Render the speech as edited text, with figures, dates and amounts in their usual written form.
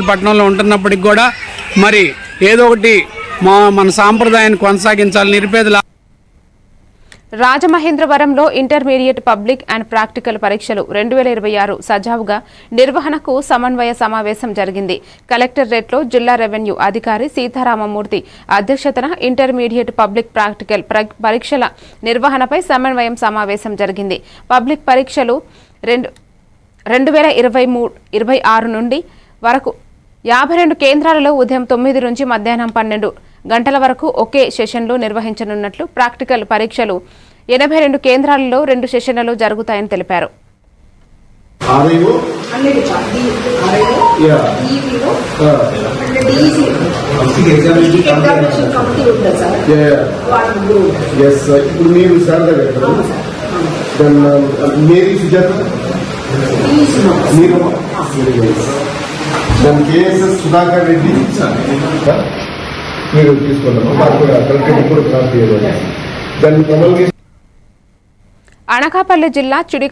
పట్టణంలో ఉంటున్నప్పటికి కూడా మరి ఏదో ఒకటి మన సాంప్రదాయాన్ని కొనసాగించాలి. నిరుపేదల రాజమహేంద్రవరంలో ఇంటర్మీడియట్ పబ్లిక్ అండ్ ప్రాక్టికల్ పరీక్షలు 2026 సజావుగా నిర్వహణకు సమన్వయ సమావేశం జరిగింది. కలెక్టరేట్లో జిల్లా రెవెన్యూ అధికారి సీతారామమూర్తి అధ్యక్షతన ఇంటర్మీడియట్ పబ్లిక్ ప్రాక్టికల్ పరీక్షల నిర్వహణపై సమన్వయం సమావేశం జరిగింది. పబ్లిక్ పరీక్షలు 2026 నుండి వరకు 52 కేంద్రాలలో ఉదయం 9 నుంచి మధ్యాహ్నం 12 గంటల వరకు ఒకే సెషన్లో నిర్వహించనున్నట్లు, ప్రాక్టికల్ పరీక్షలు 82 కేంద్రాలలో 2 సెషన్లలో జరుగుతాయని తెలిపారు. సుధాకర్ రెడ్డి మీరు తీసుకున్నాము. అనకాపల్లి జిల్లా